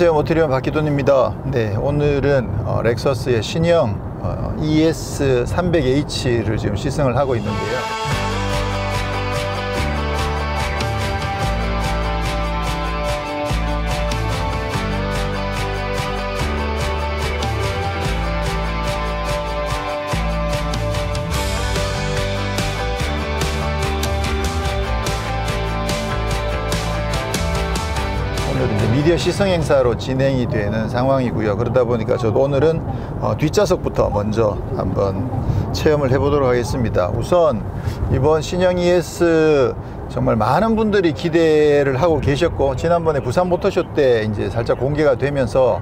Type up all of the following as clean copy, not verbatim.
안녕하세요, 모트리온 박기돈입니다. 네, 오늘은 렉서스의 신형 ES300H를 지금 시승을 하고 있는데요. 미디어 시승 행사로 진행이 되는 상황이고요. 그러다 보니까 저도 오늘은 뒷좌석부터 먼저 한번 체험을 해보도록 하겠습니다. 우선 이번 신형 ES 정말 많은 분들이 기대를 하고 계셨고, 지난번에 부산 모터쇼 때 이제 살짝 공개가 되면서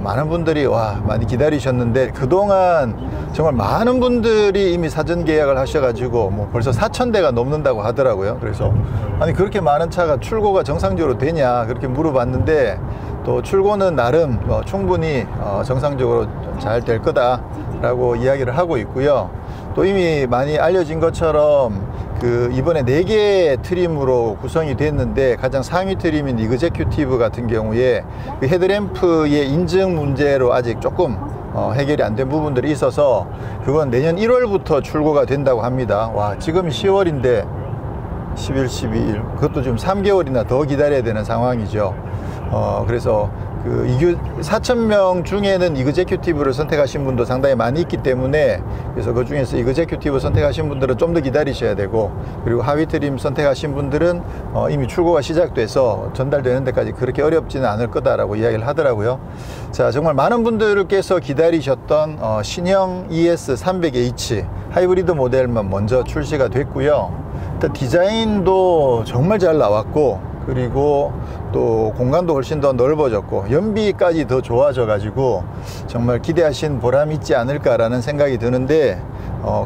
많은 분들이 많이 기다리셨는데, 그동안 정말 많은 분들이 이미 사전 계약을 하셔가지고 뭐 벌써 4,000대가 넘는다고 하더라고요. 그래서 아니 그렇게 많은 차가 출고가 정상적으로 되냐 그렇게 물어봤는데, 또 출고는 나름 충분히 정상적으로 잘 될 거다라고 이야기를 하고 있고요. 또 이미 많이 알려진 것처럼 이번에 4개의 트림으로 구성이 됐는데, 가장 상위 트림인 이그제큐티브 같은 경우에 헤드램프의 인증 문제로 아직 조금 해결이 안 된 부분들이 있어서 그건 내년 1월부터 출고가 된다고 합니다. 지금이 10월인데 10일, 12일, 그것도 지금 3개월이나 더 기다려야 되는 상황이죠. 그래서 4,000명 중에는 이그제큐티브를 선택하신 분도 상당히 많이 있기 때문에, 그래서 그 중에서 이그제큐티브 선택하신 분들은 좀 더 기다리셔야 되고, 그리고 하위 트림 선택하신 분들은 이미 출고가 시작돼서 전달되는 데까지 그렇게 어렵지는 않을 거다라고 이야기를 하더라고요. 자, 정말 많은 분들께서 기다리셨던 신형 ES300H 하이브리드 모델만 먼저 출시가 됐고요. 일단 디자인도 정말 잘 나왔고, 그리고 또 공간도 훨씬 더 넓어졌고 연비까지 더 좋아져 가지고 정말 기대하신 보람이 있지 않을까라는 생각이 드는데,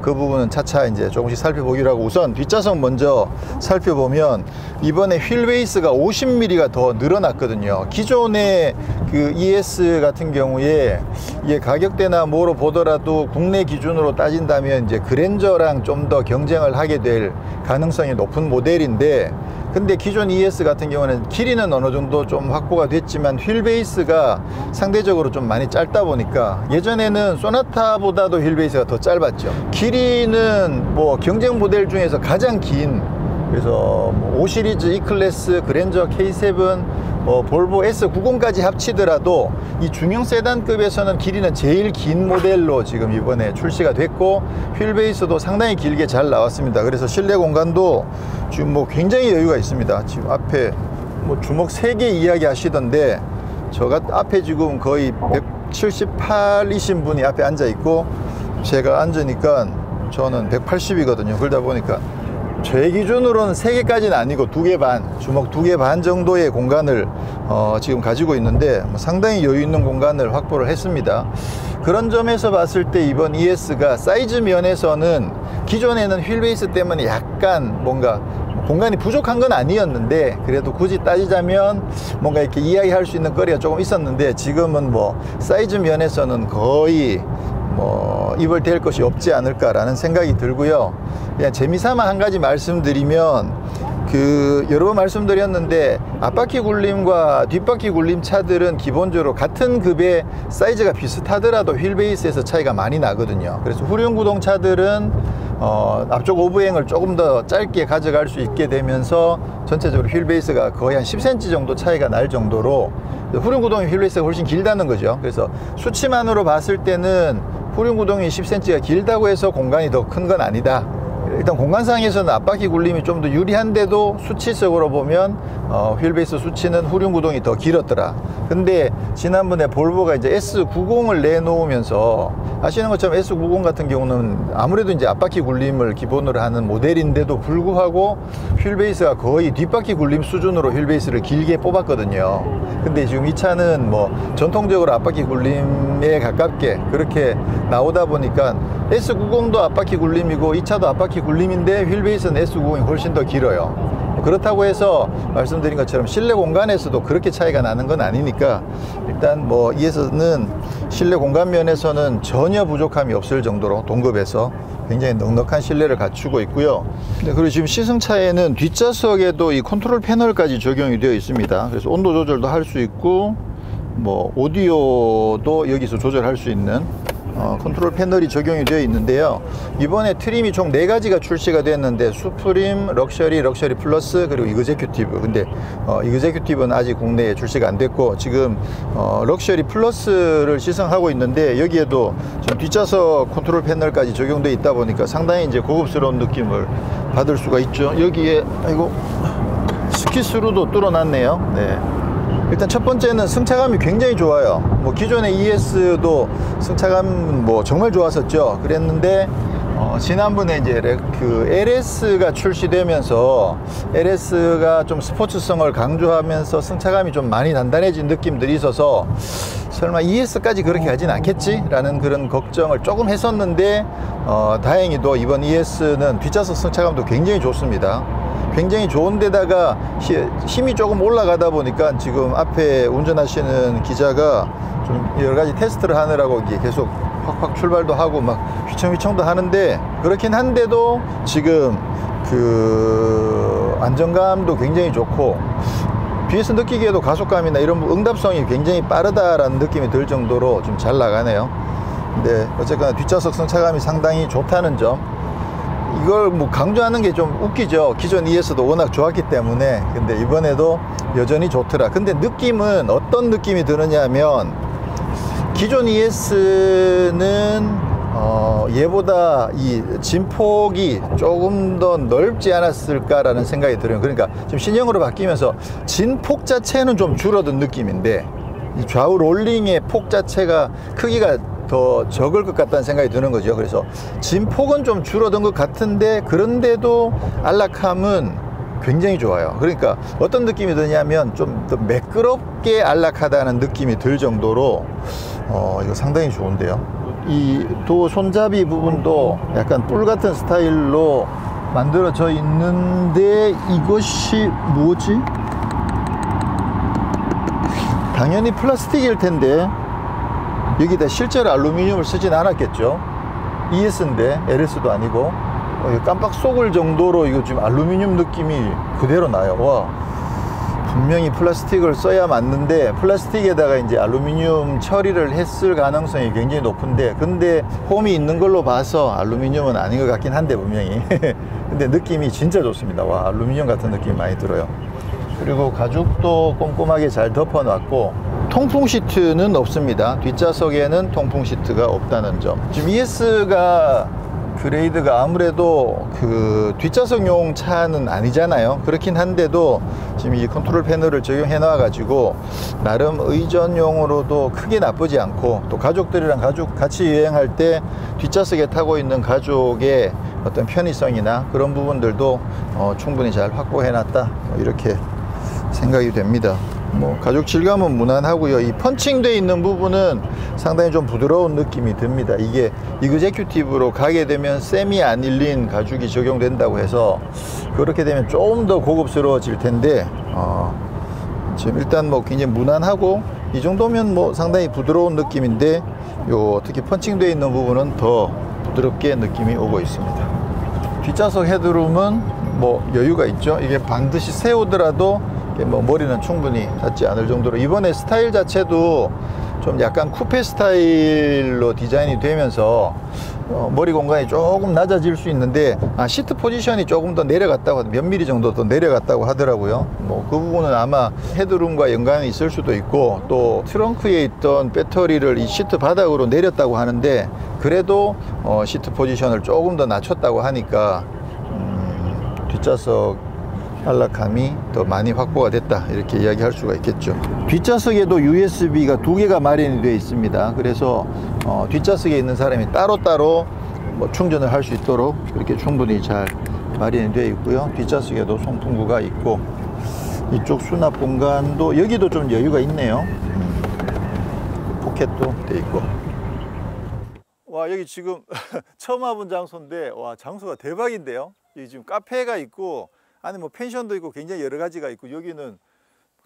그 부분은 차차 이제 조금씩 살펴보기로 하고, 우선 뒷좌석 먼저 살펴보면 이번에 휠 베이스가 50mm가 더 늘어났거든요. 기존의 ES 같은 경우에 이게 가격대나 뭐로 보더라도 국내 기준으로 따진다면 이제 그랜저랑 좀 더 경쟁을 하게 될 가능성이 높은 모델인데, 근데 기존 ES 같은 경우는 길이는 어느 정도 좀 확보가 됐지만 휠 베이스가 상대적으로 좀 많이 짧다 보니까, 예전에는 소나타보다도 휠 베이스가 더 짧았죠. 길이는 뭐 경쟁 모델 중에서 가장 긴, 그래서 5 시리즈, E클래스, 그랜저, K7, 볼보 S90까지 합치더라도 이 중형 세단급에서는 길이는 제일 긴 모델로 지금 이번에 출시가 됐고, 휠 베이스도 상당히 길게 잘 나왔습니다. 그래서 실내 공간도 지금 뭐 굉장히 여유가 있습니다. 지금 앞에 뭐 주먹 3개 이야기 하시던데, 저가 앞에 지금 거의 178이신 분이 앞에 앉아 있고, 제가 앉으니까 저는 180이거든요. 그러다 보니까 제 기준으로는 3개까지는 아니고 2개 반, 주먹 2개 반 정도의 공간을 지금 가지고 있는데, 상당히 여유 있는 공간을 확보를 했습니다. 그런 점에서 봤을 때 이번 ES가 사이즈 면에서는 기존에는 휠 베이스 때문에 약간 뭔가 공간이 부족한 건 아니었는데, 그래도 굳이 따지자면 뭔가 이렇게 이야기할 수 있는 거리가 조금 있었는데, 지금은 뭐 사이즈 면에서는 거의 입을 댈 것이 없지 않을까라는 생각이 들고요. 그냥 재미삼아 한 가지 말씀드리면, 여러 번 말씀드렸는데 앞바퀴 굴림과 뒷바퀴 굴림 차들은 기본적으로 같은 급의 사이즈가 비슷하더라도 휠 베이스에서 차이가 많이 나거든요. 그래서 후륜 구동 차들은 앞쪽 오브행을 조금 더 짧게 가져갈 수 있게 되면서 전체적으로 휠 베이스가 거의 한 10cm 정도 차이가 날 정도로, 후륜 구동이 휠 베이스가 훨씬 길다는 거죠. 그래서 수치만으로 봤을 때는 후륜 구동이 10cm가 길다고 해서 공간이 더 큰 건 아니다. 일단 공간상에서는 앞바퀴 굴림이 좀 더 유리한데도 수치적으로 보면 휠 베이스 수치는 후륜 구동이 더 길었더라. 근데 지난번에 볼보가 이제 S90을 내놓으면서, 아시는 것처럼 S90 같은 경우는 아무래도 이제 앞바퀴 굴림을 기본으로 하는 모델인데도 불구하고 휠 베이스가 거의 뒷바퀴 굴림 수준으로 휠 베이스를 길게 뽑았거든요. 근데 지금 이 차는 뭐 전통적으로 앞바퀴 굴림에 가깝게 그렇게 나오다 보니까 S90도 앞바퀴 굴림이고 이 차도 앞바퀴 굴림인데 휠 베이스는 S90이 훨씬 더 길어요. 그렇다고 해서 말씀드린 것처럼 실내 공간에서도 그렇게 차이가 나는 건 아니니까, 일단 ES는 실내 공간 면에서는 전혀 부족함이 없을 정도로 동급에서 굉장히 넉넉한 실내를 갖추고 있고요. 그리고 지금 시승차에는 뒷좌석에도 이 컨트롤 패널까지 적용이 되어 있습니다. 그래서 온도 조절도 할 수 있고, 뭐 오디오도 여기서 조절할 수 있는 컨트롤 패널이 적용이 되어 있는데요. 이번에 트림이 총 4가지가 출시가 됐는데 수프림, 럭셔리, 럭셔리 플러스 그리고 이그제큐티브. 근데 이그제큐티브는 아직 국내에 출시가 안 됐고 지금 럭셔리 플러스를 시승하고 있는데 여기에도 지금 뒷좌석 컨트롤 패널까지 적용되어 있다 보니까 상당히 이제 고급스러운 느낌을 받을 수가 있죠. 여기에 아이고 스키스루도 뚫어놨네요. 네. 일단 첫 번째는 승차감이 굉장히 좋아요. 뭐 기존의 ES도 승차감 뭐 정말 좋았었죠. 그랬는데 지난번에 이제 그 LS가 출시되면서 LS가 좀 스포츠성을 강조하면서 승차감이 좀 많이 단단해진 느낌들이 있어서 설마 ES까지 그렇게 가진 않겠지? 라는 그런 걱정을 조금 했었는데 다행히도 이번 ES는 뒷좌석 승차감도 굉장히 좋습니다. 굉장히 좋은데다가 힘이 조금 올라가다 보니까 지금 앞에 운전하시는 기자가 좀 여러 가지 테스트를 하느라고 이게 계속 확확 출발도 하고 막 휘청휘청도 하는데 그렇긴 한데도 지금 그 안정감도 굉장히 좋고 뒤에서 느끼기에도 가속감이나 이런 응답성이 굉장히 빠르다라는 느낌이 들 정도로 좀 잘 나가네요. 근데 어쨌거나 뒷좌석 승차감이 상당히 좋다는 점, 이걸 뭐 강조하는 게 좀 웃기죠. 기존 ES도 워낙 좋았기 때문에. 근데 이번에도 여전히 좋더라. 근데 느낌은 어떤 느낌이 드느냐 하면 기존 ES는 얘보다 이 진폭이 조금 더 넓지 않았을까라는 생각이 들어요. 그러니까 지금 신형으로 바뀌면서 진폭 자체는 좀 줄어든 느낌인데 이 좌우 롤링의 폭 자체가 크기가 더 적을 것 같다는 생각이 드는 거죠. 그래서 진폭은 좀 줄어든 것 같은데 그런데도 안락함은 굉장히 좋아요. 그러니까 어떤 느낌이 드냐면 좀 더 매끄럽게 안락하다는 느낌이 들 정도로 이거 상당히 좋은데요. 이 도 손잡이 부분도 약간 뿔 같은 스타일로 만들어져 있는데 이것이 뭐지? 당연히 플라스틱일 텐데 여기다 실제로 알루미늄을 쓰진 않았겠죠. ES인데 LS도 아니고 깜빡 속을 정도로 이거 지금 알루미늄 느낌이 그대로 나요. 와, 분명히 플라스틱을 써야 맞는데 플라스틱에다가 이제 알루미늄 처리를 했을 가능성이 굉장히 높은데 근데 홈이 있는 걸로 봐서 알루미늄은 아닌 것 같긴 한데 분명히 근데 느낌이 진짜 좋습니다. 와, 알루미늄 같은 느낌이 많이 들어요. 그리고 가죽도 꼼꼼하게 잘 덮어놨고 통풍 시트는 없습니다. 뒷좌석에는 통풍 시트가 없다는 점. 지금 ES가 그레이드가 아무래도 그 뒷좌석용 차는 아니잖아요. 그렇긴 한데도 지금 이 컨트롤 패널을 적용해 놔 가지고 나름 의전용으로도 크게 나쁘지 않고 또 가족들이랑 같이 여행할 때 뒷좌석에 타고 있는 가족의 어떤 편의성이나 그런 부분들도 충분히 잘 확보해 놨다, 이렇게 생각이 됩니다. 뭐 가죽 질감은 무난하고요. 이 펀칭되어 있는 부분은 상당히 좀 부드러운 느낌이 듭니다. 이게 이그제큐티브로 가게 되면 세미 아닐린 가죽이 적용된다고 해서 그렇게 되면 좀 더 고급스러워질 텐데 지금 일단 뭐 굉장히 무난하고 이 정도면 뭐 상당히 부드러운 느낌인데 요 특히 펀칭되어 있는 부분은 더 부드럽게 느낌이 오고 있습니다. 뒷좌석 헤드룸은 뭐 여유가 있죠. 이게 반드시 세우더라도 뭐 머리는 충분히 닿지 않을 정도로 이번에 스타일 자체도 좀 약간 쿠페 스타일로 디자인이 되면서 머리 공간이 조금 낮아질 수 있는데 시트 포지션이 조금 더 내려갔다고 몇 미리 정도 더 내려갔다고 하더라고요. 뭐 그 부분은 아마 헤드룸과 연관이 있을 수도 있고 또 트렁크에 있던 배터리를 이 시트 바닥으로 내렸다고 하는데 그래도 시트 포지션을 조금 더 낮췄다고 하니까 뒷좌석 안락함이 더 많이 확보가 됐다, 이렇게 이야기할 수가 있겠죠. 뒷좌석에도 USB가 2개가 마련이 되어 있습니다. 그래서 뒷좌석에 있는 사람이 따로따로 뭐 충전을 할 수 있도록 이렇게 충분히 잘 마련이 되어 있고요. 뒷좌석에도 송풍구가 있고 이쪽 수납 공간도 여기도 좀 여유가 있네요. 포켓도 되어 있고. 와, 여기 지금 처음 와본 장소인데 와, 장소가 대박인데요. 여기 지금 카페가 있고 안에 뭐 펜션도 있고 굉장히 여러 가지가 있고 여기는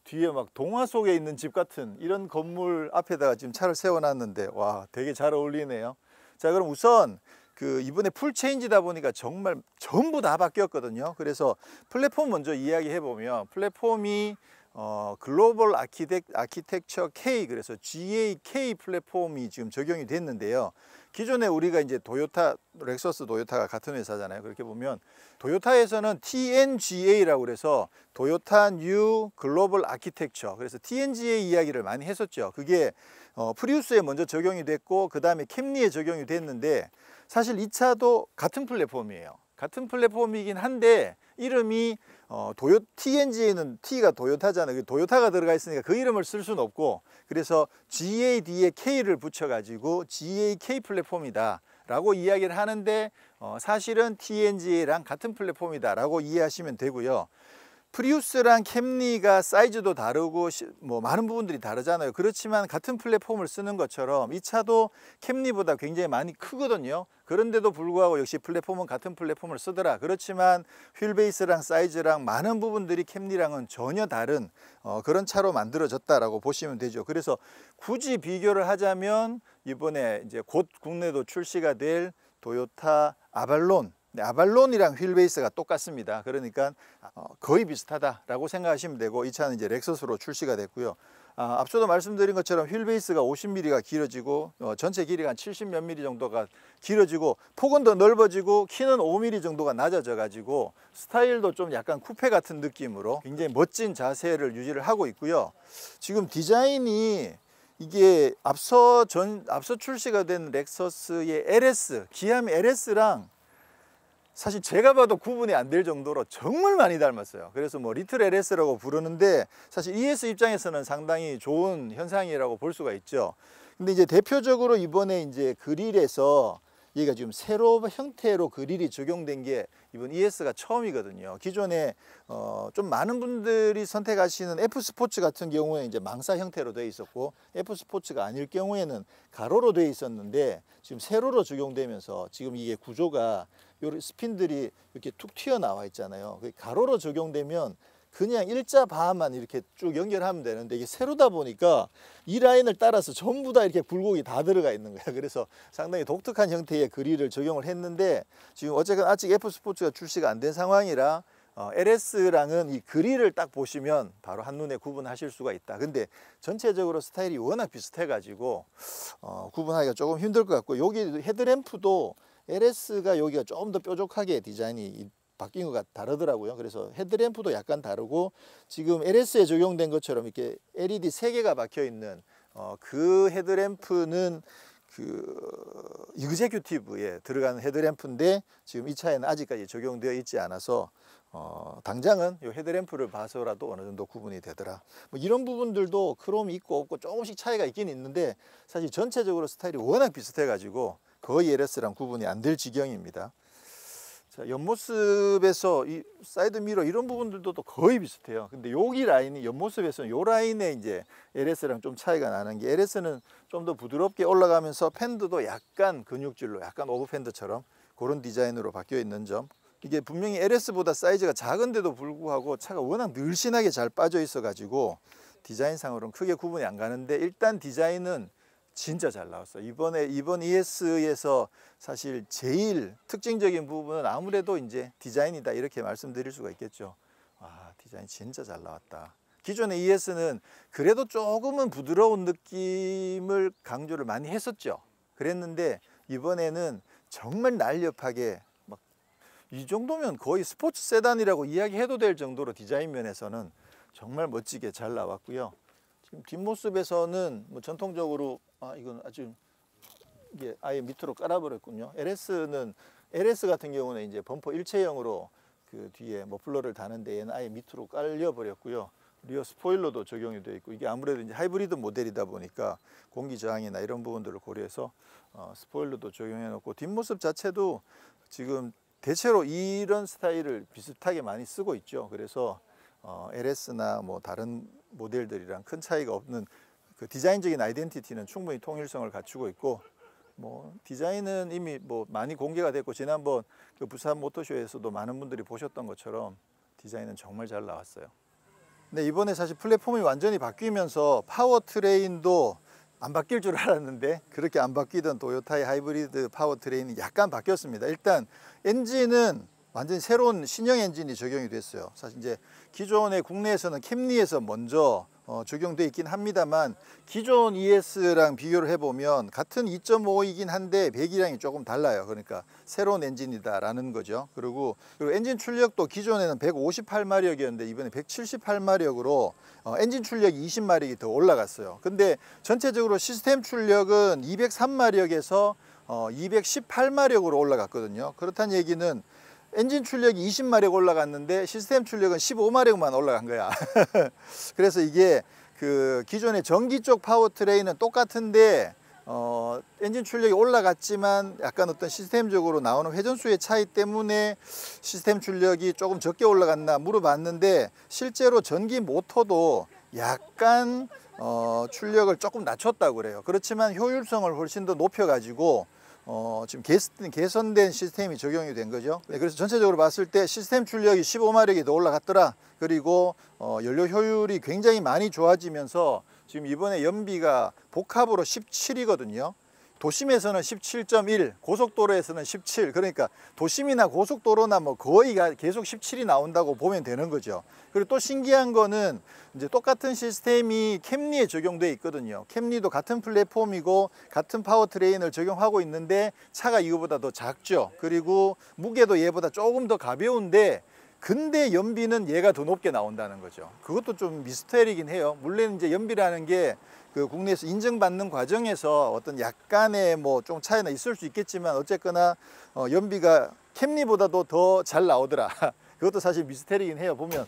뒤에 막 동화 속에 있는 집 같은 이런 건물 앞에다가 지금 차를 세워놨는데 와, 되게 잘 어울리네요. 자, 그럼 우선 그 이번에 풀 체인지다 보니까 정말 전부 다 바뀌었거든요. 그래서 플랫폼 먼저 이야기해 보면 플랫폼이 글로벌 아키텍처 K, 그래서 GAK 플랫폼이 지금 적용이 됐는데요. 기존에 우리가 이제 도요타, 렉서스 도요타가 같은 회사잖아요. 그렇게 보면 도요타에서는 TNGA라고 그래서 도요타 뉴 글로벌 아키텍처, 그래서 TNGA 이야기를 많이 했었죠. 그게 프리우스에 먼저 적용이 됐고 그 다음에 캠리에 적용이 됐는데, 사실 이 차도 같은 플랫폼이에요. 같은 플랫폼이긴 한데 이름이 TNGA는 T가 도요타잖아요. 도요타가 들어가 있으니까 그 이름을 쓸 수는 없고, 그래서 GAD에 K를 붙여가지고 GAK 플랫폼이다 라고 이야기를 하는데, 사실은 TNGA랑 같은 플랫폼이다 라고 이해하시면 되고요. 프리우스랑 캠리가 사이즈도 다르고 뭐 많은 부분들이 다르잖아요. 그렇지만 같은 플랫폼을 쓰는 것처럼 이 차도 캠리보다 굉장히 많이 크거든요. 그런데도 불구하고 역시 플랫폼은 같은 플랫폼을 쓰더라. 그렇지만 휠 베이스랑 사이즈랑 많은 부분들이 캠리랑은 전혀 다른 그런 차로 만들어졌다라고 보시면 되죠. 그래서 굳이 비교를 하자면 이번에 이제 곧 국내도 출시가 될 도요타 아발론, 아발론이랑 휠 베이스가 똑같습니다. 그러니까 거의 비슷하다라고 생각하시면 되고, 이 차는 이제 렉서스로 출시가 됐고요. 앞서도 말씀드린 것처럼 휠 베이스가 50mm가 길어지고 전체 길이가 한 70몇 mm 정도가 길어지고 폭은 더 넓어지고 키는 5mm 정도가 낮아져 가지고 스타일도 좀 약간 쿠페 같은 느낌으로 굉장히 멋진 자세를 유지를 하고 있고요. 지금 디자인이 이게 앞서 출시가 된 렉서스의 LS, 기암 LS랑 사실 제가 봐도 구분이 안 될 정도로 정말 많이 닮았어요. 그래서 뭐 리틀 LS라고 부르는데 사실 ES 입장에서는 상당히 좋은 현상이라고 볼 수가 있죠. 근데 이제 대표적으로 이번에 이제 그릴에서 얘가 지금 세로 형태로 그릴이 적용된 게 이번 ES가 처음이거든요. 기존에 좀 많은 분들이 선택하시는 F 스포츠 같은 경우에 이제 망사 형태로 되어 있었고, F 스포츠가 아닐 경우에는 가로로 되어 있었는데 지금 세로로 적용되면서 지금 이게 구조가 요 스핀들이 이렇게 툭 튀어나와 있잖아요. 가로로 적용되면 그냥 일자 바만 이렇게 쭉 연결하면 되는데, 이게 세로다 보니까 이 라인을 따라서 전부 다 이렇게 굴곡이 다 들어가 있는 거야. 그래서 상당히 독특한 형태의 그릴을 적용을 했는데, 지금 어쨌든 아직 F 스포츠가 출시가 안 된 상황이라 LS랑은 이 그릴을 딱 보시면 바로 한눈에 구분하실 수가 있다. 근데 전체적으로 스타일이 워낙 비슷해 가지고 구분하기가 조금 힘들 것 같고, 여기 헤드램프도 LS가 여기가 좀 더 뾰족하게 디자인이 바뀐 것 다르더라고요. 그래서 헤드램프도 약간 다르고, 지금 LS에 적용된 것처럼 이렇게 LED 3개가 박혀 있는 그 헤드램프는 그 이그제큐티브에 들어가는 헤드램프인데, 지금 이 차에는 아직까지 적용되어 있지 않아서 당장은 이 헤드램프를 봐서라도 어느 정도 구분이 되더라. 뭐 이런 부분들도 크롬이 있고 없고 조금씩 차이가 있긴 있는데, 사실 전체적으로 스타일이 워낙 비슷해 가지고 거의 LS랑 구분이 안 될 지경입니다. 자, 옆모습에서 이 사이드 미러 이런 부분들도 또 거의 비슷해요. 근데 여기 라인이 옆모습에서는 요 라인에 이제 LS랑 좀 차이가 나는 게, LS는 좀 더 부드럽게 올라가면서 팬드도 약간 근육질로, 약간 오브 팬드처럼 그런 디자인으로 바뀌어 있는 점. 이게 분명히 LS보다 사이즈가 작은데도 불구하고 차가 워낙 늘씬하게 잘 빠져 있어 가지고 디자인상으로는 크게 구분이 안 가는데, 일단 디자인은 진짜 잘 나왔어요. 이번 ES에서 사실 제일 특징적인 부분은 아무래도 이제 디자인이다, 이렇게 말씀드릴 수가 있겠죠. 아, 디자인 진짜 잘 나왔다. 기존의 ES는 그래도 조금은 부드러운 느낌을 강조를 많이 했었죠. 그랬는데 이번에는 정말 날렵하게, 막 이 정도면 거의 스포츠 세단이라고 이야기해도 될 정도로 디자인 면에서는 정말 멋지게 잘 나왔고요. 지금 뒷모습에서는 뭐 전통적으로 이건 아주 이게 아예 밑으로 깔아버렸군요. LS 같은 경우는 이제 범퍼 일체형으로 그 뒤에 머플러를 다는데, 얘는 아예 밑으로 깔려 버렸고요. 리어 스포일러도 적용이 되어 있고, 이게 아무래도 이제 하이브리드 모델이다 보니까 공기 저항이나 이런 부분들을 고려해서 스포일러도 적용해 놓고, 뒷모습 자체도 지금 대체로 이런 스타일을 비슷하게 많이 쓰고 있죠. 그래서 LS나 뭐 다른 모델들이랑 큰 차이가 없는 그 디자인적인 아이덴티티는 충분히 통일성을 갖추고 있고, 뭐 디자인은 이미 뭐 많이 공개가 됐고, 지난번 그 부산 모터쇼에서도 많은 분들이 보셨던 것처럼 디자인은 정말 잘 나왔어요. 근데 이번에 사실 플랫폼이 완전히 바뀌면서 파워트레인도 안 바뀔 줄 알았는데, 그렇게 안 바뀌던 도요타의 하이브리드 파워트레인이 약간 바뀌었습니다. 일단 엔진은 완전히 새로운 신형 엔진이 적용이 됐어요. 사실 이제 기존의 국내에서는 캠리에서 먼저 적용돼 있긴 합니다만 기존 ES랑 비교를 해보면 같은 2.5이긴 한데 배기량이 조금 달라요. 그러니까 새로운 엔진이다라는 거죠. 그리고 엔진 출력도 기존에는 158마력이었는데 이번에 178마력으로 엔진 출력이 20마력이 더 올라갔어요. 근데 전체적으로 시스템 출력은 203마력에서 218마력으로 올라갔거든요. 그렇다는 얘기는 엔진 출력이 20마력 올라갔는데 시스템 출력은 15마력만 올라간 거야. 그래서 이게 그 기존의 전기 쪽 파워트레인은 똑같은데 엔진 출력이 올라갔지만 약간 어떤 시스템적으로 나오는 회전수의 차이 때문에 시스템 출력이 조금 적게 올라갔나 물어봤는데 실제로 전기 모터도 약간 출력을 조금 낮췄다고 그래요. 그렇지만 효율성을 훨씬 더 높여가지고 지금 개선된 시스템이 적용이 된 거죠. 네, 그래서 전체적으로 봤을 때 시스템 출력이 15마력이 더 올라갔더라. 그리고 연료 효율이 굉장히 많이 좋아지면서 지금 이번에 연비가 복합으로 17이거든요. 도심에서는 17.1, 고속도로에서는 17. 그러니까 도심이나 고속도로나 뭐 거의 계속 17이 나온다고 보면 되는 거죠. 그리고 또 신기한 거는 이제 똑같은 시스템이 캠리에 적용돼 있거든요. 캠리도 같은 플랫폼이고 같은 파워트레인을 적용하고 있는데 차가 이거보다 더 작죠. 그리고 무게도 얘보다 조금 더 가벼운데 근데 연비는 얘가 더 높게 나온다는 거죠. 그것도 좀 미스터리긴 해요. 물론 이제 연비라는 게 그 국내에서 인정받는 과정에서 어떤 약간의 뭐 좀 차이는 있을 수 있겠지만 어쨌거나 연비가 캠리보다도 더 잘 나오더라. 그것도 사실 미스터리긴 해요. 보면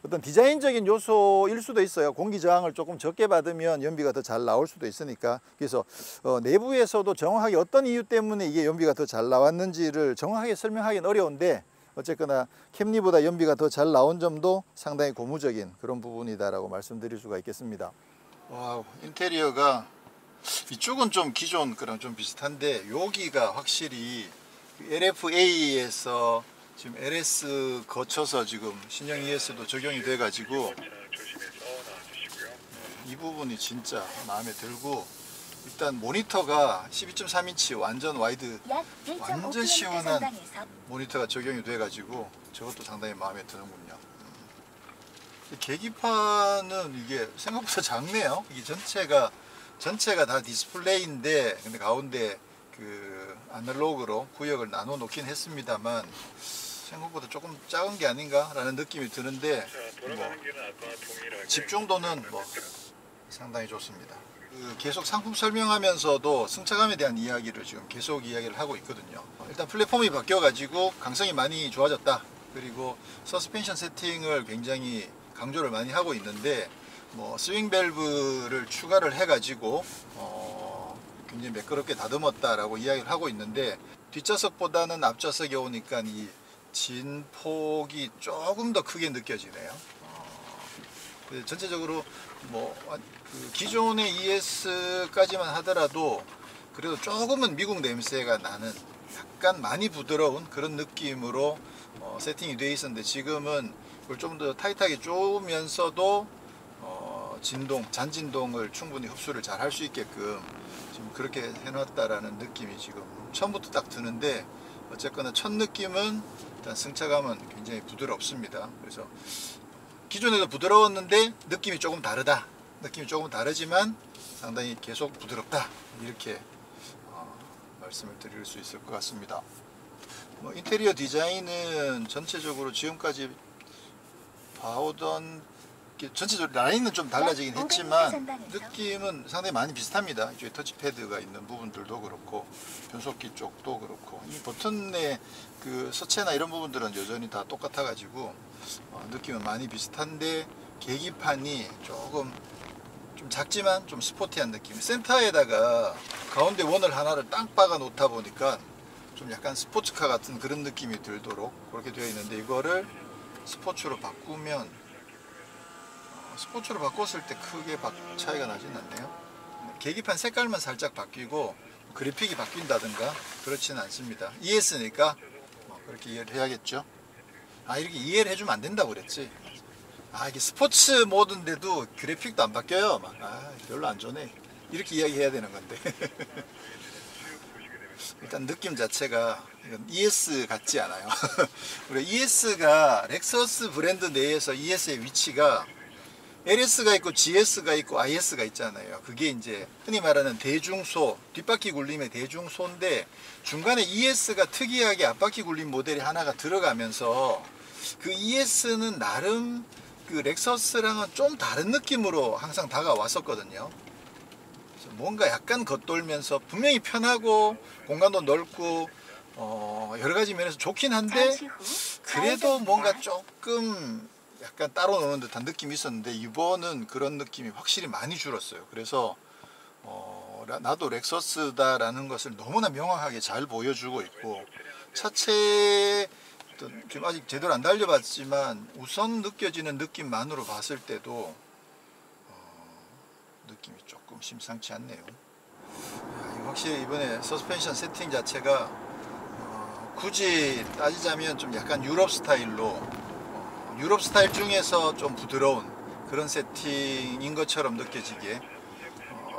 어떤 디자인적인 요소일 수도 있어요. 공기 저항을 조금 적게 받으면 연비가 더 잘 나올 수도 있으니까. 그래서 내부에서도 정확하게 어떤 이유 때문에 이게 연비가 더 잘 나왔는지를 정확하게 설명하기는 어려운데 어쨌거나 캠리보다 연비가 더 잘 나온 점도 상당히 고무적인 그런 부분이다라고 말씀드릴 수가 있겠습니다. 와우, 인테리어가 이쪽은 좀 기존 거랑 좀 비슷한데 여기가 확실히 LFA에서 지금 LS 거쳐서 지금 신형 ES도 적용이 돼 가지고 이 부분이 진짜 마음에 들고 일단 모니터가 12.3인치 완전 와이드 완전 시원한 모니터가 적용이 돼 가지고 저것도 상당히 마음에 드는군요. 계기판은 이게 생각보다 작네요. 이게 전체가 다 디스플레이인데 근데 가운데 그 아날로그로 구역을 나눠 놓긴 했습니다만 생각보다 조금 작은 게 아닌가라는 느낌이 드는데 뭐 집중도는 뭐 상당히 좋습니다. 계속 상품 설명하면서도 승차감에 대한 이야기를 지금 계속 이야기를 하고 있거든요. 일단 플랫폼이 바뀌어 가지고 강성이 많이 좋아졌다. 그리고 서스펜션 세팅을 굉장히 강조를 많이 하고 있는데 뭐 스윙 밸브를 추가를 해 가지고 굉장히 매끄럽게 다듬었다라고 이야기를 하고 있는데 뒷좌석보다는 앞좌석에 오니까 이 진폭이 조금 더 크게 느껴지네요. 전체적으로 뭐 그 기존의 ES까지만 하더라도 그래도 조금은 미국 냄새가 나는 약간 많이 부드러운 그런 느낌으로 세팅이 되어 있었는데 지금은 그걸 좀 더 타이트하게 쪼으면서도 잔진동을 충분히 흡수를 잘 할 수 있게끔 지금 그렇게 해놨다라는 느낌이 지금 처음부터 딱 드는데 어쨌거나 첫 느낌은 일단 승차감은 굉장히 부드럽습니다. 그래서 기존에도 부드러웠는데 느낌이 조금 다르다. 느낌이 조금 다르지만 상당히 계속 부드럽다. 이렇게 말씀을 드릴 수 있을 것 같습니다. 뭐 인테리어 디자인은 전체적으로 지금까지 봐오던 전체적으로 라인은 좀 달라지긴 했지만 느낌은 상당히 많이 비슷합니다. 이쪽에 터치패드가 있는 부분들도 그렇고 변속기 쪽도 그렇고 이 버튼의 그 서체나 이런 부분들은 여전히 다 똑같아 가지고 느낌은 많이 비슷한데 계기판이 조금 좀 작지만 좀 스포티한 느낌. 센터에다가 가운데 원을 하나를 딱 박아 놓다 보니까 좀 약간 스포츠카 같은 그런 느낌이 들도록 그렇게 되어 있는데 이거를 스포츠로 바꾸면 스포츠로 바꿨을 때 크게 차이가 나진 않네요. 계기판 색깔만 살짝 바뀌고 그래픽이 바뀐다든가 그렇지는 않습니다. ES니까 그렇게 이해를 해야겠죠. 이렇게 이해를 해주면 안 된다고 그랬지. 이게 스포츠 모드인데도 그래픽도 안 바뀌어요. 별로 안 좋네. 이렇게 이야기해야 되는 건데. 일단 느낌 자체가 이건 ES 같지 않아요. 우리 ES가 렉서스 브랜드 내에서 ES의 위치가 LS가 있고 GS가 있고 IS가 있잖아요. 그게 이제 흔히 말하는 대중소, 뒷바퀴 굴림의 대중소인데 중간에 ES가 특이하게 앞바퀴 굴림 모델이 하나가 들어가면서 그 ES는 나름 그 렉서스랑은 좀 다른 느낌으로 항상 다가왔었거든요. 그래서 뭔가 약간 겉돌면서 분명히 편하고 공간도 넓고 여러 가지 면에서 좋긴 한데 그래도 뭔가 조금 약간 따로 노는 듯한 느낌이 있었는데 이번은 그런 느낌이 확실히 많이 줄었어요. 그래서 나도 렉서스다라는 것을 너무나 명확하게 잘 보여주고 있고 차체 지금 아직 제대로 안 달려봤지만 우선 느껴지는 느낌만으로 봤을 때도 느낌이 조금 심상치 않네요. 확실히 이번에 서스펜션 세팅 자체가 굳이 따지자면 좀 약간 유럽 스타일로 유럽 스타일 중에서 좀 부드러운 그런 세팅인 것처럼 느껴지게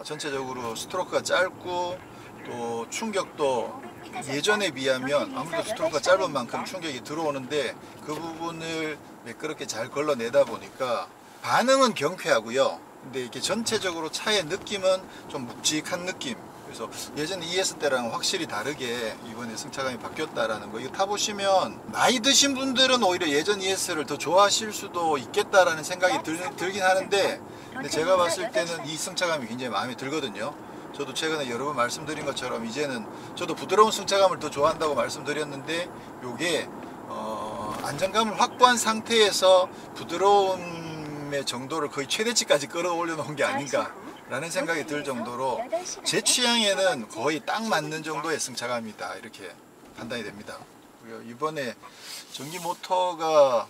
전체적으로 스트로크가 짧고 또 충격도 예전에 비하면 아무래도 스트로크가 짧은 만큼 충격이 들어오는데 그 부분을 매끄럽게 잘 걸러내다 보니까 반응은 경쾌하고요. 근데 이렇게 전체적으로 차의 느낌은 좀 묵직한 느낌. 그래서 예전 ES 때랑 확실히 다르게 이번에 승차감이 바뀌었다라는 거. 이거 타보시면 나이 드신 분들은 오히려 예전 ES를 더 좋아하실 수도 있겠다라는 생각이 들긴 하는데 근데 제가 봤을 때는 이 승차감이 굉장히 마음에 들거든요. 저도 최근에 여러 번 말씀드린 것처럼 이제는 저도 부드러운 승차감을 더 좋아한다고 말씀드렸는데 요게 안정감을 확보한 상태에서 부드러움의 정도를 거의 최대치까지 끌어올려 놓은 게 아닌가 라는 생각이 들 정도로 제 취향에는 거의 딱 맞는 정도의 승차감이다 이렇게 판단이 됩니다. 이번에 전기 모터가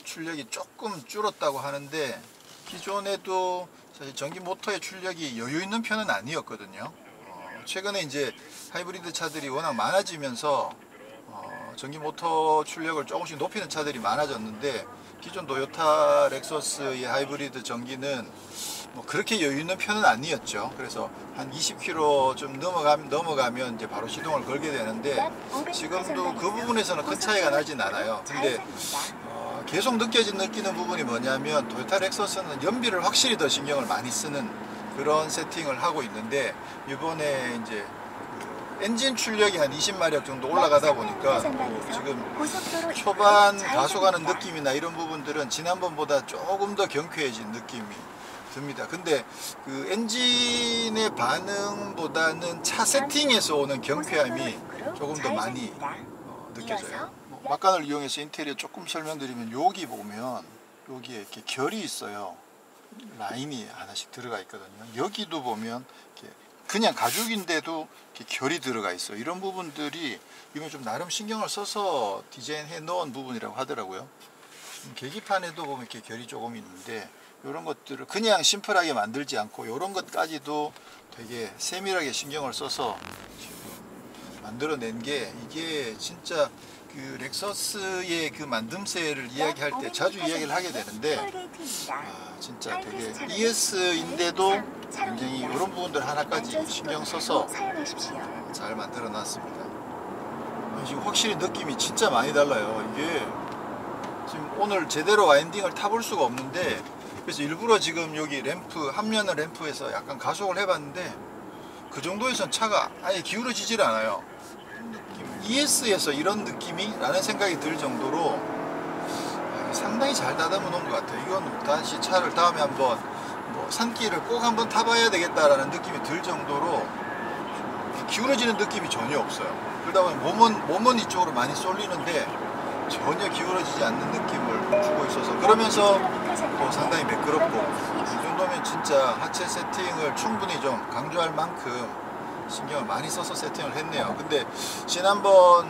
출력이 조금 줄었다고 하는데 기존에도 사실 전기 모터의 출력이 여유 있는 편은 아니었거든요. 최근에 이제 하이브리드 차들이 워낙 많아지면서 전기 모터 출력을 조금씩 높이는 차들이 많아졌는데 기존 토요타 렉서스의 하이브리드 전기는 뭐 그렇게 여유 있는 편은 아니었죠. 그래서 한 20km 좀 넘어가면 이제 바로 시동을 걸게 되는데 지금도 그 부분에서는 큰 차이가 나진 않아요. 근데 계속 느끼는 부분이 뭐냐면 토요타 렉서스는 연비를 확실히 더 신경을 많이 쓰는 그런 세팅을 하고 있는데 이번에 이제 엔진 출력이 한 20마력 정도 올라가다 보니까 지금 초반 가속하는 느낌이나 이런 부분들은 지난번보다 조금 더 경쾌해진 느낌이 듭니다. 근데 그 엔진의 반응보다는 차 세팅에서 오는 경쾌함이 조금 더 많이 느껴져요. 막간을 이용해서 인테리어 조금 설명드리면 여기 보면 여기에 이렇게 결이 있어요. 라인이 하나씩 들어가 있거든요. 여기도 보면 이렇게 그냥 가죽인데도 이렇게 결이 들어가 있어요. 이런 부분들이 이건 좀 나름 신경을 써서 디자인해 놓은 부분이라고 하더라고요. 계기판에도 보면 이렇게 결이 조금 있는데 이런 것들을 그냥 심플하게 만들지 않고 이런 것까지도 되게 세밀하게 신경을 써서 지금 만들어낸 게 이게 진짜 그 렉서스의 그 만듦새를 이야기할 때 자주 이야기를 하게 되는데 진짜 되게 ES인데도 굉장히 이런 부분들 하나까지 신경 써서 잘 만들어 놨습니다. 지금 확실히 느낌이 진짜 많이 달라요. 이게 지금 오늘 제대로 와인딩을 타볼 수가 없는데 그래서 일부러 지금 여기 램프 앞면의 램프에서 약간 가속을 해봤는데 그 정도에선 차가 아예 기울어지질 않아요. ES에서 이런 느낌이? 라는 생각이 들 정도로 상당히 잘 다듬어 놓은 것 같아요. 이건 다시 차를 다음에 한번 뭐 산길을 꼭 한번 타봐야 되겠다라는 느낌이 들 정도로 기울어지는 느낌이 전혀 없어요. 그러다 보면 몸은 이쪽으로 많이 쏠리는데 전혀 기울어지지 않는 느낌을 주고 있어서 그러면서 또 상당히 매끄럽고 이 정도면 진짜 하체 세팅을 충분히 좀 강조할 만큼 신경을 많이 써서 세팅을 했네요. 근데 지난번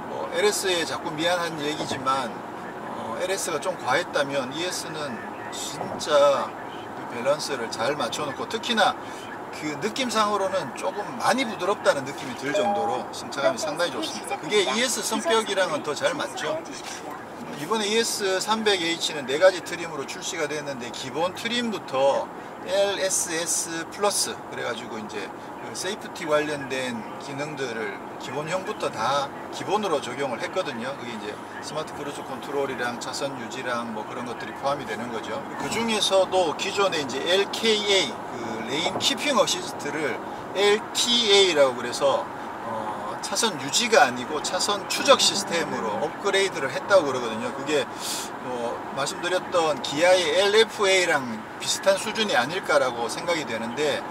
뭐 LS에 자꾸 미안한 얘기지만 LS가 좀 과했다면 ES는 진짜 그 밸런스를 잘 맞춰놓고 특히나 그 느낌상으로는 조금 많이 부드럽다는 느낌이 들 정도로 승차감이 상당히 좋습니다. 그게 ES 성격이랑은 더 잘 맞죠. 이번에 ES300H는 4가지 트림으로 출시가 됐는데 기본 트림부터 LSS 플러스 그래가지고 이제 그 세이프티 관련된 기능들을 기본형부터 다 기본으로 적용을 했거든요. 그게 이제 스마트 크루즈 컨트롤이랑 차선 유지랑 뭐 그런 것들이 포함이 되는 거죠. 그 중에서도 기존에 이제 LKA 그 레인 키핑 어시스트를 LTA라고 그래서 차선 유지가 아니고 차선 추적 시스템으로 업그레이드를 했다고 그러거든요. 그게 말씀드렸던 기아의 LFA랑 비슷한 수준이 아닐까라고 생각이 되는데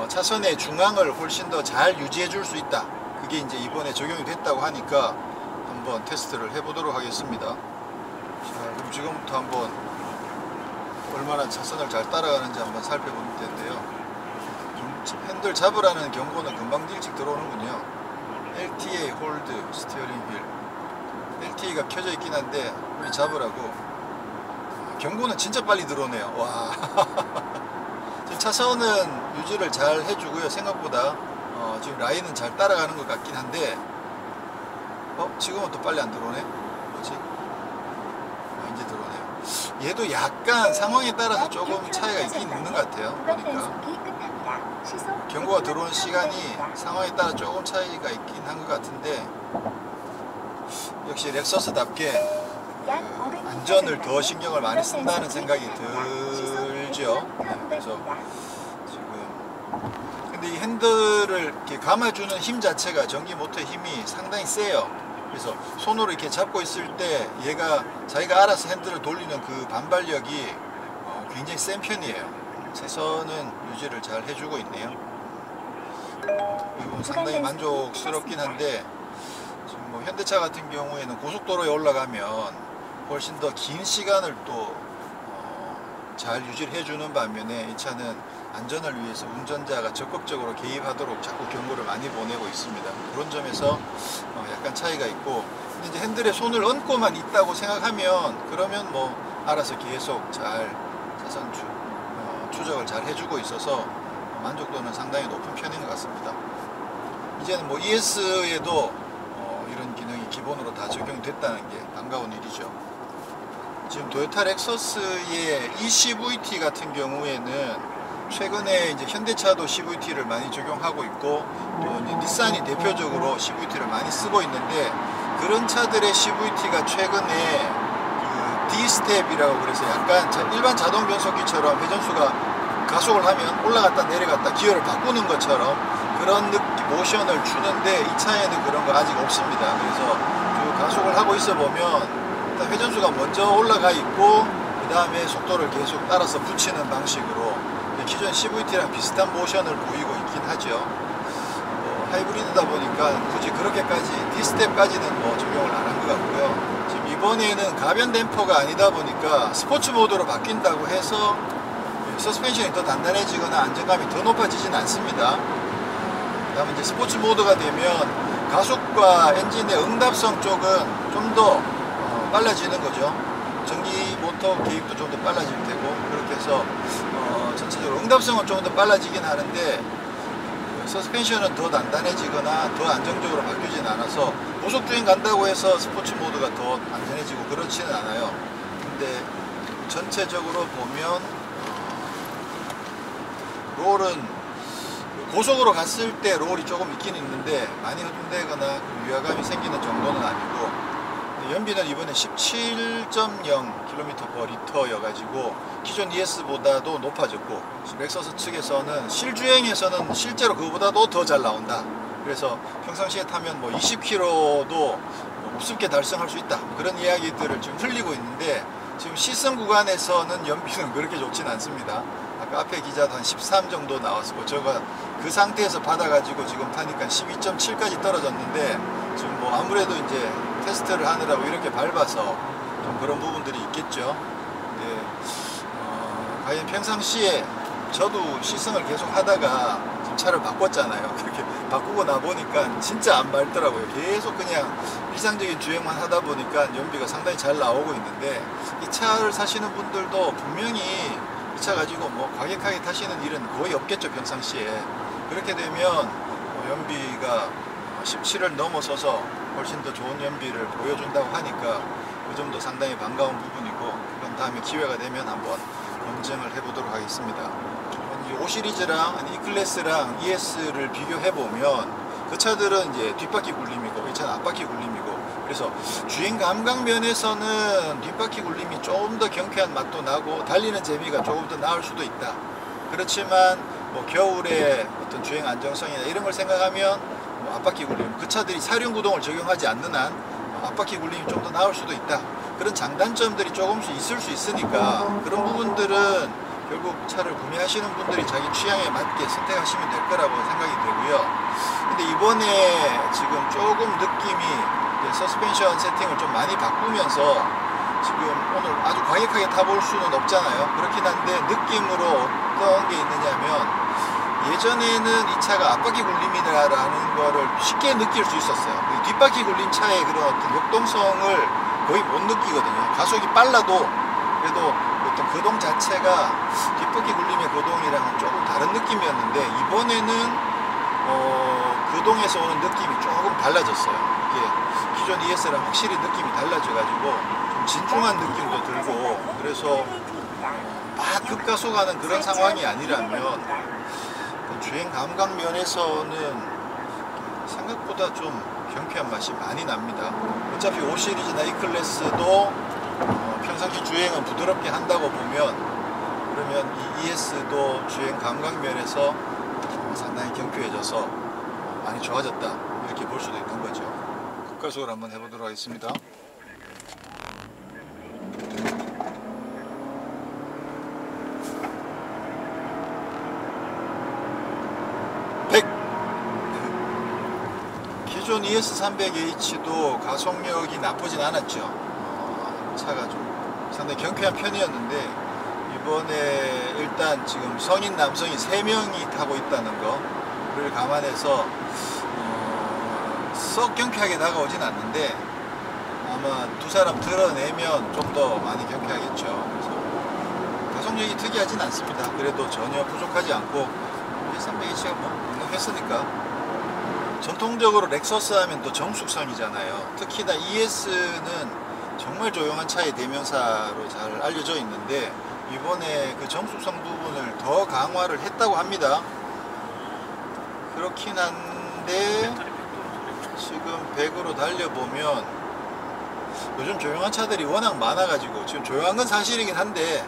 차선의 중앙을 훨씬 더 잘 유지해 줄 수 있다. 그게 이제 이번에 적용이 됐다고 하니까 한번 테스트를 해보도록 하겠습니다. 자, 그럼 지금부터 한번 얼마나 차선을 잘 따라가는지 한번 살펴볼 텐데요. 핸들 잡으라는 경고는 금방 일찍 들어오는군요. LTA 홀드 스티어링 휠, LTA가 켜져 있긴 한데 우리 잡으라고. 경고는 진짜 빨리 들어오네요. 와. 지금 차선은 유지를 잘 해주고요. 생각보다 지금 라인은 잘 따라가는 것 같긴 한데 지금은 또 빨리 안 들어오네. 뭐지? 이제 들어오네요. 얘도 약간 상황에 따라서 조금 차이가 있긴 있는 것 같아요. 보니까 경고가 들어오는 시간이 상황에 따라 조금 차이가 있긴 한 것 같은데, 역시 렉서스답게 안전을 더 신경을 많이 쓴다는 생각이 들죠. 그래서 지금 근데 이 핸들을 이렇게 감아주는 힘 자체가 전기 모터의 힘이 상당히 세요. 그래서 손으로 이렇게 잡고 있을 때 얘가 자기가 알아서 핸들을 돌리는 그 반발력이 굉장히 센 편이에요. 차선은 유지를 잘 해주고 있네요. 이건 상당히 만족스럽긴 한데, 지금 뭐 현대차 같은 경우에는 고속도로에 올라가면 훨씬 더 긴 시간을 또 잘 유지를 해주는 반면에 이 차는 안전을 위해서 운전자가 적극적으로 개입하도록 자꾸 경고를 많이 보내고 있습니다. 그런 점에서 약간 차이가 있고, 근데 이제 핸들에 손을 얹고만 있다고 생각하면 그러면 뭐 알아서 계속 잘 차선 추적을 잘 해주고 있어서 만족도는 상당히 높은 편인 것 같습니다. 이제는 뭐 ES에도 이런 기능이 기본으로 다 적용됐다는 게 반가운 일이죠. 지금 도요타 렉서스의 eCVT 같은 경우에는 최근에 이제 현대차도 CVT를 많이 적용하고 있고, 또 이제 닛산이 대표적으로 CVT를 많이 쓰고 있는데, 그런 차들의 CVT가 최근에 그 D-스텝이라고 그래서 약간 일반 자동 변속기처럼 회전수가 가속을 하면 올라갔다 내려갔다 기어를 바꾸는 것처럼 그런 모션을 주는데, 이 차에는 그런 거 아직 없습니다. 그래서 그 가속을 하고 있어 보면 일단 회전수가 먼저 올라가 있고 그 다음에 속도를 계속 따라서 붙이는 방식으로 기존 CVT랑 비슷한 모션을 보이고 있긴 하죠. 하이브리드다 보니까 굳이 그렇게까지 D-스텝까지는 뭐 적용을 안 한 것 같고요. 지금 이번에는 가변 댐퍼가 아니다 보니까 스포츠 모드로 바뀐다고 해서 서스펜션이 더 단단해지거나 안정감이 더 높아지진 않습니다. 그 다음에 이제 스포츠 모드가 되면 가속과 엔진의 응답성 쪽은 좀 더 빨라지는 거죠. 전기 모터 개입도 좀 더 빨라질 테고, 그렇게 해서 전체적으로 응답성은 좀 더 빨라지긴 하는데 서스펜션은 더 단단해지거나 더 안정적으로 바뀌진 않아서 고속주행 간다고 해서 스포츠 모드가 더 안전해지고 그렇지는 않아요. 근데 전체적으로 보면 롤은 고속으로 갔을 때 롤이 조금 있긴 있는데 많이 허둥대거나 위화감이 생기는 정도는 아니고, 연비는 이번에 17.0km/L 여가지고 기존 ES보다도 높아졌고, 렉서스 측에서는 실주행에서는 실제로 그거보다도 더 잘 나온다. 그래서 평상시에 타면 뭐 20km도 우습게 달성할 수 있다, 그런 이야기들을 지금 흘리고 있는데, 지금 시승 구간에서는 연비는 그렇게 좋진 않습니다. 아까 앞에 기자도 한 13 정도 나왔고, 제가 그 상태에서 받아가지고 지금 타니까 12.7까지 떨어졌는데, 지금 뭐 아무래도 이제 테스트를 하느라고 이렇게 밟아서 좀 그런 부분들이 있겠죠. 근데 과연 평상시에 저도 시승을 계속 하다가 지금 차를 바꿨잖아요. 그렇게 바꾸고 나 보니까 진짜 안 밟더라고요. 계속 그냥 일상적인 주행만 하다 보니까 연비가 상당히 잘 나오고 있는데, 이 차를 사시는 분들도 분명히 이 차 가지고 뭐 과격하게 타시는 일은 거의 없겠죠, 평상시에. 그렇게 되면 연비가 17을 넘어서서 훨씬 더 좋은 연비를 보여준다고 하니까 그 점도 상당히 반가운 부분이고, 그런 다음에 기회가 되면 한번 검증을 해보도록 하겠습니다. 5 시리즈랑 아니 E클래스랑 ES를 비교해 보면 그 차들은 이제 뒷바퀴 굴림이고 이 차는 앞바퀴 굴림이고, 그래서 주행 감각 면에서는 뒷바퀴 굴림이 조금 더 경쾌한 맛도 나고 달리는 재미가 조금 더 나을 수도 있다. 그렇지만 뭐 겨울에 어떤 주행 안정성이나 이런 걸 생각하면 뭐 앞바퀴 굴림, 그 차들이 사륜 구동을 적용하지 않는 한 앞바퀴 굴림이 좀 더 나을 수도 있다. 그런 장단점들이 조금씩 있을 수 있으니까 그런 부분들은 결국 차를 구매하시는 분들이 자기 취향에 맞게 선택하시면 될 거라고 생각이 되고요. 근데 이번에 지금 조금 느낌이 서스펜션 세팅을 좀 많이 바꾸면서 지금 오늘 아주 과격하게 타볼 수는 없잖아요. 그렇긴 한데 느낌으로 어떤 게 있느냐면, 예전에는 이 차가 앞바퀴 굴림이라는 거를 쉽게 느낄 수 있었어요. 뒷바퀴 굴린 차의 그런 어떤 역동성을 거의 못 느끼거든요. 가속이 빨라도 그래도 어떤 거동 자체가 뒷바퀴 굴림의 거동이랑은 조금 다른 느낌이었는데, 이번에는 거동에서 오는 느낌이 조금 달라졌어요. 이게 기존 ES랑 확실히 느낌이 달라져가지고 좀 진중한 느낌도 들고, 그래서 막 급가속하는 그런 상황이 아니라면 주행 감각 면에서는 생각보다 좀 경쾌한 맛이 많이 납니다. 어차피 5 시리즈나 E클래스도 평상시 주행은 부드럽게 한다고 보면, 그러면 이 ES도 주행 감각 면에서 상당히 경쾌해져서 많이 좋아졌다, 이렇게 볼 수도 있는 거죠. 급가속을 한번 해보도록 하겠습니다. 100. 기존 ES300H도 가속력이 나쁘진 않았죠. 차가 좀 상당히 경쾌한 편이었는데, 이번에 일단 지금 성인 남성이 3명이 타고 있다는 거를 감안해서 썩 경쾌하게 다가오진 않는데, 아마 두 사람 드러내면 좀 더 많이 경쾌하겠죠. 그래서 가속력이 특이하진 않습니다. 그래도 전혀 부족하지 않고 ES300H가 뭐 넉넉했으니까. 전통적으로 렉서스 하면 또 정숙성이잖아요. 특히나 ES는 정말 조용한 차의 대명사로 잘 알려져 있는데, 이번에 그 정숙성 부분을 더 강화를 했다고 합니다. 그렇긴 한데 지금 100으로 달려보면 요즘 조용한 차들이 워낙 많아가지고, 지금 조용한 건 사실이긴 한데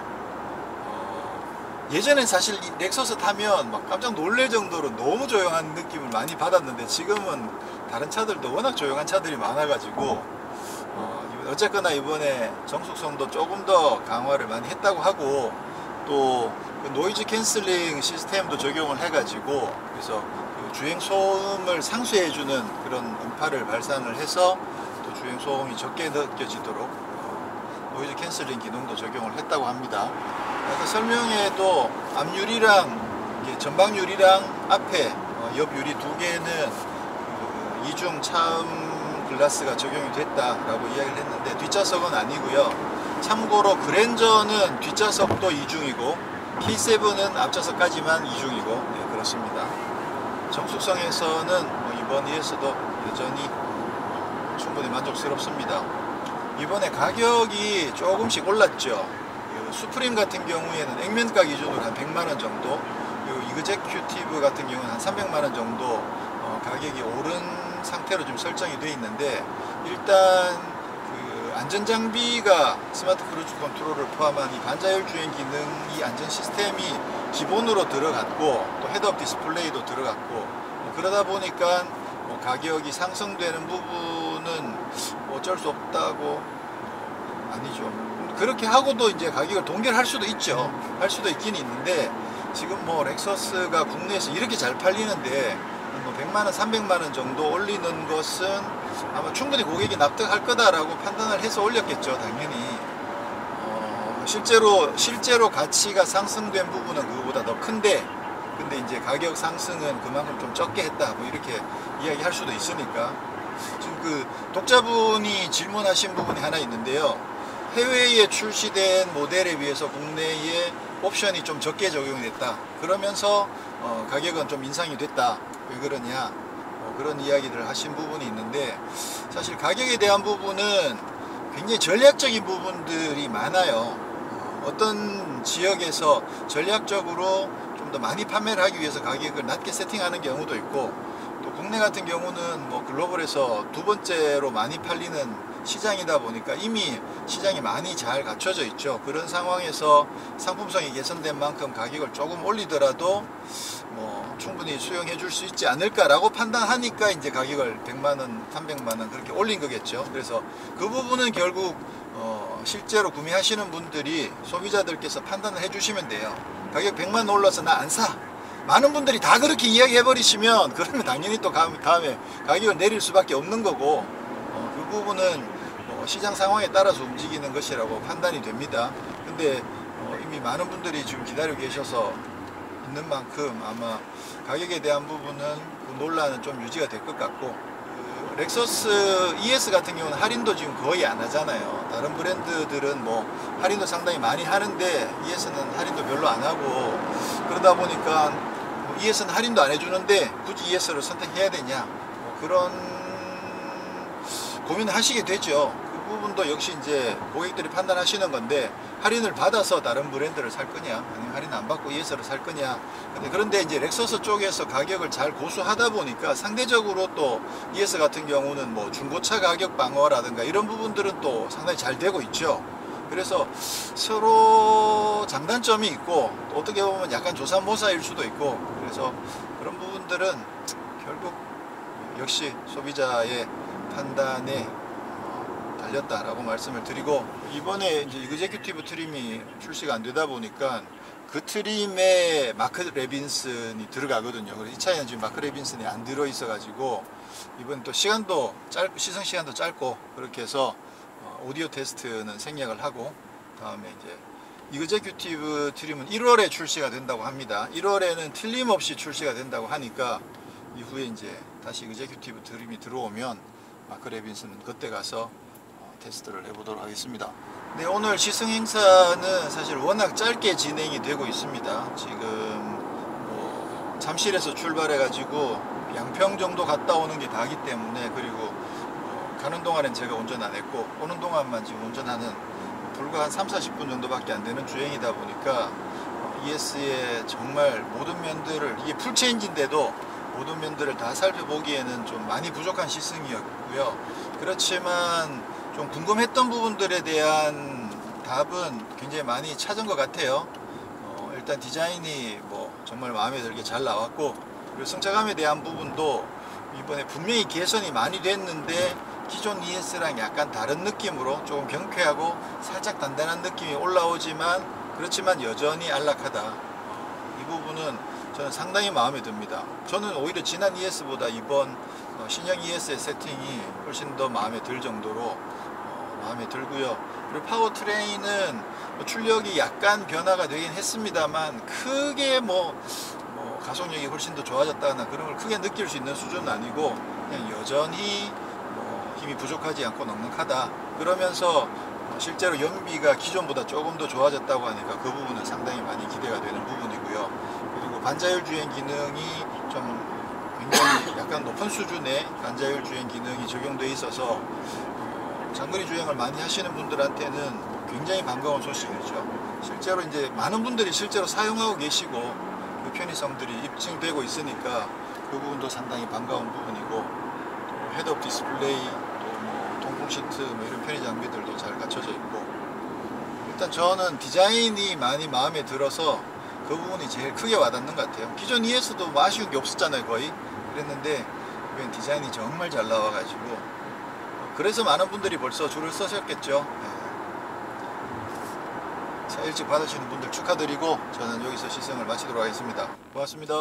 예전엔 사실 렉서스 타면 막 깜짝 놀랄 정도로 너무 조용한 느낌을 많이 받았는데, 지금은 다른 차들도 워낙 조용한 차들이 많아가지고 어쨌거나 이번에 정숙성도 조금 더 강화를 많이 했다고 하고, 또 그 노이즈 캔슬링 시스템도 적용을 해가지고, 그래서 그 주행 소음을 상쇄해주는 그런 음파를 발산을 해서 또 주행 소음이 적게 느껴지도록 노이즈 캔슬링 기능도 적용을 했다고 합니다. 아까 설명에도 앞유리랑 전방유리랑 앞에 옆 유리 두 개는 그 이중 차음 글라스가 적용이 됐다라고 이야기를 했는데, 뒷좌석은 아니고요. 참고로 그랜저는 뒷좌석도 이중이고 K7은 앞좌석까지만 이중이고, 네, 그렇습니다. 정숙성에서는 이번 ES도 여전히 충분히 만족스럽습니다. 이번에 가격이 조금씩 올랐죠. 수프림 같은 경우에는 액면가 기준으로 한 100만원 정도, 그리고 이그제큐티브 같은 경우는 한 300만원 정도 가격이 오른 상태로 좀 설정이 되어 있는데, 일단 그 안전장비가 스마트 크루즈 컨트롤을 포함한 이 반자율 주행 기능, 이 안전 시스템이 기본으로 들어갔고, 또 헤드업 디스플레이도 들어갔고, 그러다 보니까 가격이 상승되는 부분은 어쩔 수 없다고, 아니죠. 그렇게 하고도 이제 가격을 동결할 수도 있죠. 할 수도 있긴 있는데, 지금 뭐 렉서스가 국내에서 이렇게 잘 팔리는데 뭐 100만원, 300만원 정도 올리는 것은 아마 충분히 고객이 납득할 거다라고 판단을 해서 올렸겠죠, 당연히. 실제로 가치가 상승된 부분은 그거보다 더 큰데, 근데 이제 가격 상승은 그만큼 좀 적게 했다, 뭐 이렇게 이야기할 수도 있으니까. 지금 그 독자분이 질문하신 부분이 하나 있는데요. 해외에 출시된 모델에 비해서 국내에 옵션이 좀 적게 적용이 됐다, 그러면서 가격은 좀 인상이 됐다, 왜 그러냐, 그런 이야기를 하신 부분이 있는데, 사실 가격에 대한 부분은 굉장히 전략적인 부분들이 많아요. 어떤 지역에서 전략적으로 좀 좀 더 많이 판매를 하기 위해서 가격을 낮게 세팅하는 경우도 있고, 또 국내 같은 경우는 뭐 글로벌에서 두 번째로 많이 팔리는 시장이다 보니까 이미 시장이 많이 잘 갖춰져 있죠. 그런 상황에서 상품성이 개선된 만큼 가격을 조금 올리더라도 뭐 충분히 수용해 줄 수 있지 않을까라고 판단하니까 이제 가격을 100만원, 300만원 그렇게 올린 거겠죠. 그래서 그 부분은 결국 실제로 구매하시는 분들이, 소비자들께서 판단을 해 주시면 돼요. 가격 100만 원 올라서 나 안 사, 많은 분들이 다 그렇게 이야기해 버리시면 그러면 당연히 또 다음에 가격을 내릴 수밖에 없는 거고, 그 부분은 시장 상황에 따라서 움직이는 것이라고 판단이 됩니다. 근데 이미 많은 분들이 지금 기다리고 계셔서 있는 만큼 아마 가격에 대한 부분은 그 논란은 좀 유지가 될 것 같고, 렉서스 ES 같은 경우는 할인도 지금 거의 안 하잖아요. 다른 브랜드들은 뭐 할인도 상당히 많이 하는데 ES는 할인도 별로 안 하고, 그러다 보니까 ES는 할인도 안 해주는데 굳이 ES를 선택해야 되냐, 그런 고민을 하시게 되죠. 그 부분도 역시 이제 고객들이 판단하시는 건데, 할인을 받아서 다른 브랜드를 살 거냐, 아니면 할인 안 받고 ES를 살 거냐. 그런데 이제 렉서스 쪽에서 가격을 잘 고수하다 보니까 상대적으로 또 ES 같은 경우는 뭐 중고차 가격 방어라든가 이런 부분들은 또 상당히 잘 되고 있죠. 그래서 서로 장단점이 있고, 어떻게 보면 약간 조삼모사일 수도 있고, 그래서 그런 부분들은 결국 역시 소비자의 판단에 달렸다라고 말씀을 드리고, 이번에 이제 이그제큐티브 트림이 출시가 안 되다 보니까 그 트림에 마크 레빈슨이 들어가거든요. 그래서 이 차에는 지금 마크 레빈슨이 안 들어 있어 가지고, 이번 또 시간도 짧고 시승 시간도 짧고, 그렇게 해서 오디오 테스트는 생략을 하고, 다음에 이제 이그제큐티브 트림은 1월에 출시가 된다고 합니다. 1월에는 틀림없이 출시가 된다고 하니까, 이후에 이제 다시 이그제큐티브 트림이 들어오면 마크 레빈슨은 그때 가서 테스트를 해보도록 하겠습니다. 네, 오늘 시승 행사는 사실 워낙 짧게 진행이 되고 있습니다. 지금 뭐 잠실에서 출발해 가지고 양평 정도 갔다 오는 게 다기 때문에, 그리고 가는 동안엔 제가 운전 안 했고, 오는 동안만 지금 운전하는 불과 한 30-40분 정도밖에 안 되는 주행이다 보니까 ES의 정말 모든 면들을, 이게 풀체인지인데도 모든 면들을 다 살펴보기에는 좀 많이 부족한 시승이었고요. 그렇지만 좀 궁금했던 부분들에 대한 답은 굉장히 많이 찾은 것 같아요. 일단 디자인이 뭐 정말 마음에 들게 잘 나왔고, 그리고 승차감에 대한 부분도 이번에 분명히 개선이 많이 됐는데, 기존 ES랑 약간 다른 느낌으로 조금 경쾌하고 살짝 단단한 느낌이 올라오지만, 그렇지만 여전히 안락하다. 이 부분은 저는 상당히 마음에 듭니다. 저는 오히려 지난 ES보다 이번 신형 ES의 세팅이 훨씬 더 마음에 들 정도로 마음에 들고요. 그리고 파워트레인은 출력이 약간 변화가 되긴 했습니다만, 크게 뭐 가속력이 훨씬 더 좋아졌다거나 그런 걸 크게 느낄 수 있는 수준은 아니고, 그냥 여전히 힘이 부족하지 않고 넉넉하다. 그러면서 실제로 연비가 기존보다 조금 더 좋아졌다고 하니까 그 부분은 상당히 많이 기대가 되는 부분이고요. 그리고 반자율 주행 기능이 좀 굉장히 약간 높은 수준의 반자율 주행 기능이 적용되어 있어서 장거리 주행을 많이 하시는 분들한테는 굉장히 반가운 소식이죠. 실제로 이제 많은 분들이 실제로 사용하고 계시고, 그 편의성들이 입증되고 있으니까 그 부분도 상당히 반가운 부분이고, 또 헤드업 디스플레이, 또 뭐 통풍 시트, 뭐 이런 편의 장비들도 잘 갖춰져 있고, 일단 저는 디자인이 많이 마음에 들어서 그 부분이 제일 크게 와닿는 것 같아요. 기존 ES도 뭐 아쉬운 게 없었잖아요, 거의. 그랬는데 이번 디자인이 정말 잘 나와가지고, 그래서 많은 분들이 벌써 줄을 서셨겠죠. 자, 일찍 받으시는 분들 축하드리고, 저는 여기서 시승을 마치도록 하겠습니다. 고맙습니다.